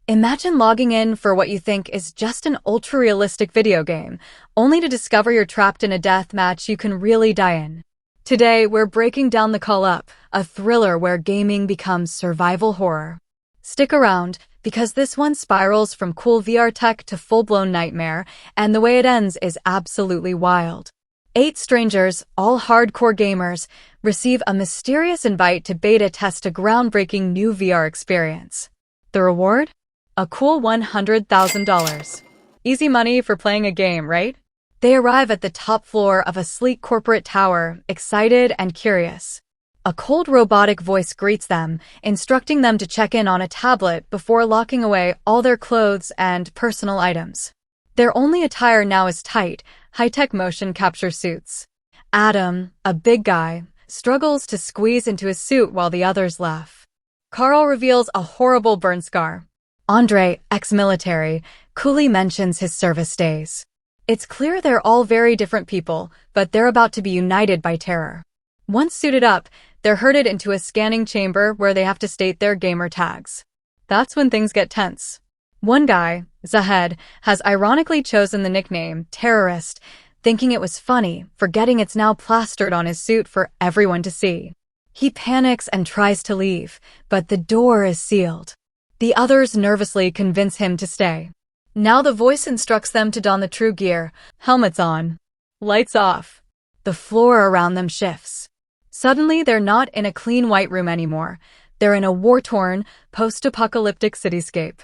Imagine logging in for what you think is just an ultra-realistic video game, only to discover you're trapped in a death match you can really die in. Today, we're breaking down The Call Up, a thriller where gaming becomes survival horror. Stick around, because this one spirals from cool VR tech to full-blown nightmare, and the way it ends is absolutely wild. 8 strangers, all hardcore gamers, receive a mysterious invite to beta test a groundbreaking new VR experience. The reward? A cool $100,000. Easy money for playing a game, right? They arrive at the top floor of a sleek corporate tower, excited and curious. A cold robotic voice greets them, instructing them to check in on a tablet before locking away all their clothes and personal items. Their only attire now is tight, high-tech motion capture suits. Adam, a big guy, struggles to squeeze into his suit while the others laugh. Carl reveals a horrible burn scar. Andre, ex-military, coolly mentions his service days. It's clear they're all very different people, but they're about to be united by terror. Once suited up, they're herded into a scanning chamber where they have to state their gamer tags. That's when things get tense. One guy, Zahed, has ironically chosen the nickname Terrorist, thinking it was funny, forgetting it's now plastered on his suit for everyone to see. He panics and tries to leave, but the door is sealed. The others nervously convince him to stay. Now the voice instructs them to don the true gear, helmets on, lights off. The floor around them shifts. Suddenly, they're not in a clean white room anymore. They're in a war-torn, post-apocalyptic cityscape.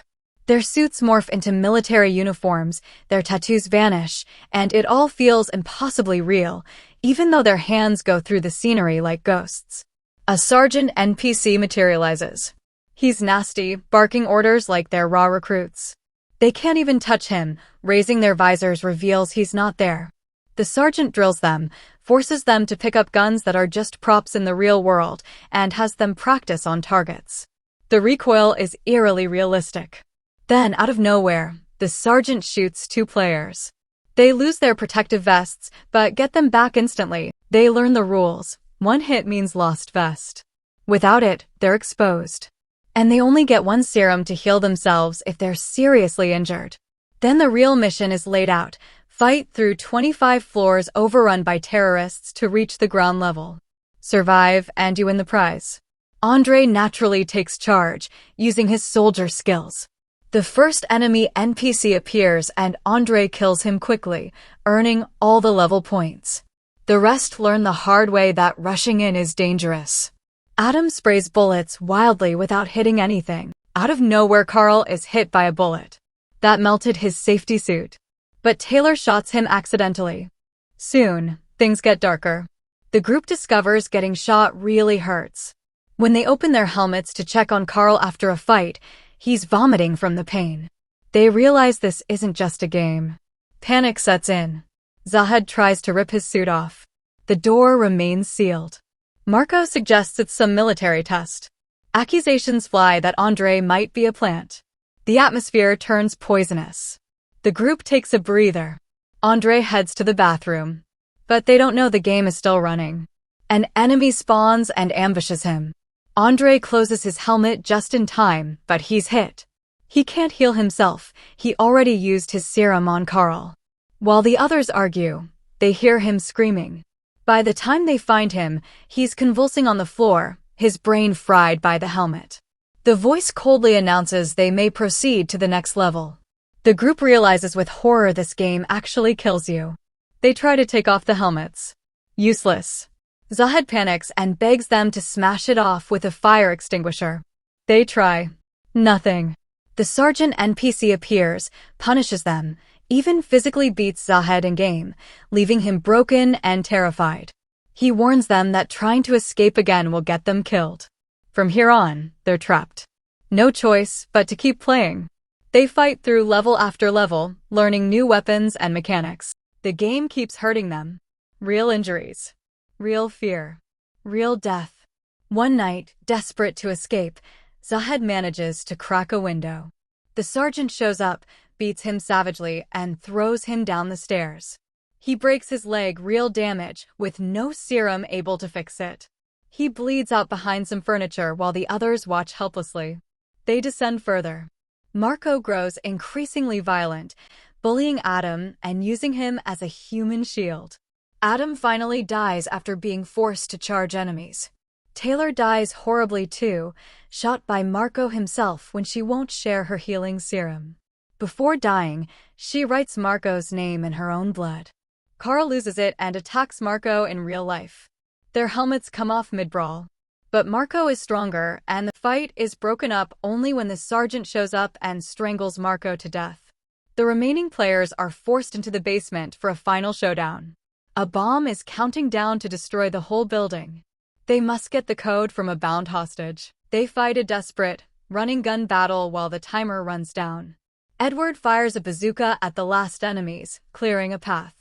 Their suits morph into military uniforms, their tattoos vanish, and it all feels impossibly real, even though their hands go through the scenery like ghosts. A sergeant NPC materializes. He's nasty, barking orders like they're raw recruits. They can't even touch him, raising their visors reveals he's not there. The sergeant drills them, forces them to pick up guns that are just props in the real world, and has them practice on targets. The recoil is eerily realistic. Then, out of nowhere, the sergeant shoots 2 players. They lose their protective vests, but get them back instantly. They learn the rules. 1 hit means lost vest. Without it, they're exposed. And they only get 1 serum to heal themselves if they're seriously injured. Then the real mission is laid out. Fight through 25 floors overrun by terrorists to reach the ground level. Survive and you win the prize. Andre naturally takes charge, using his soldier skills. The first enemy NPC appears and Andre kills him quickly, earning all the level points. The rest learn the hard way that rushing in is dangerous. Adam sprays bullets wildly without hitting anything. Out of nowhere, Carl is hit by a bullet. That melted his safety suit. But Taylor shots him accidentally. Soon, things get darker. The group discovers getting shot really hurts. When they open their helmets to check on Carl after a fight, he's vomiting from the pain. They realize this isn't just a game. Panic sets in. Zahed tries to rip his suit off. The door remains sealed. Marco suggests it's some military test. Accusations fly that Andre might be a plant. The atmosphere turns poisonous. The group takes a breather. Andre heads to the bathroom. But they don't know the game is still running. An enemy spawns and ambushes him. Andre closes his helmet just in time, but he's hit. He can't heal himself. He already used his serum on Carl. While the others argue, they hear him screaming. By the time they find him, he's convulsing on the floor, his brain fried by the helmet. The voice coldly announces they may proceed to the next level. The group realizes with horror this game actually kills you. They try to take off the helmets. Useless. Zahed panics and begs them to smash it off with a fire extinguisher. They try. Nothing. The sergeant NPC appears, punishes them, even physically beats Zahed in-game, leaving him broken and terrified. He warns them that trying to escape again will get them killed. From here on, they're trapped. No choice but to keep playing. They fight through level after level, learning new weapons and mechanics. The game keeps hurting them. Real injuries. Real fear. Real death. One night, desperate to escape, Zahed manages to crack a window. The sergeant shows up, beats him savagely, and throws him down the stairs. He breaks his leg, real damage, with no serum able to fix it. He bleeds out behind some furniture while the others watch helplessly. They descend further. Marco grows increasingly violent, bullying Adam and using him as a human shield. Adam finally dies after being forced to charge enemies. Taylor dies horribly too, shot by Marco himself when she won't share her healing serum. Before dying, she writes Marco's name in her own blood. Carl loses it and attacks Marco in real life. Their helmets come off mid-brawl. But Marco is stronger, and the fight is broken up only when the sergeant shows up and strangles Marco to death. The remaining players are forced into the basement for a final showdown. A bomb is counting down to destroy the whole building. They must get the code from a bound hostage. They fight a desperate, running gun battle while the timer runs down. Edward fires a bazooka at the last enemies, clearing a path.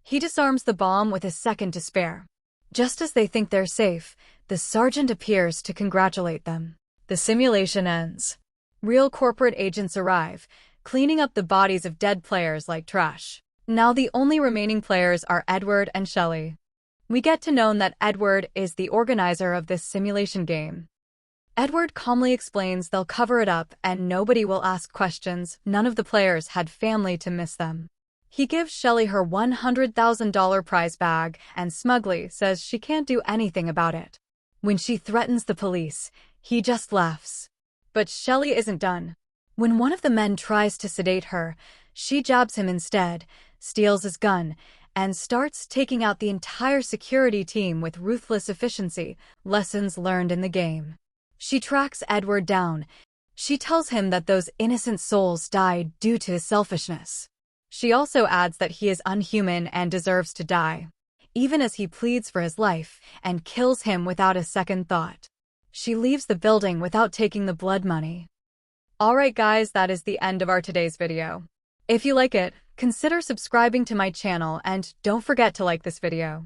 He disarms the bomb with a second to spare. Just as they think they're safe, the sergeant appears to congratulate them. The simulation ends. Real corporate agents arrive, cleaning up the bodies of dead players like trash. Now the only remaining players are Edward and Shelley. We get to know that Edward is the organizer of this simulation game. Edward calmly explains they'll cover it up and nobody will ask questions. None of the players had family to miss them. He gives Shelley her $100,000 prize bag and smugly says she can't do anything about it. When she threatens the police, he just laughs. But Shelley isn't done. When one of the men tries to sedate her, she jabs him instead, steals his gun, and starts taking out the entire security team with ruthless efficiency, lessons learned in the game. She tracks Edward down. She tells him that those innocent souls died due to his selfishness. She also adds that he is unhuman and deserves to die, even as he pleads for his life and kills him without a second thought. She leaves the building without taking the blood money. Alright guys, that is the end of our today's video. If you like it, consider subscribing to my channel and don't forget to like this video.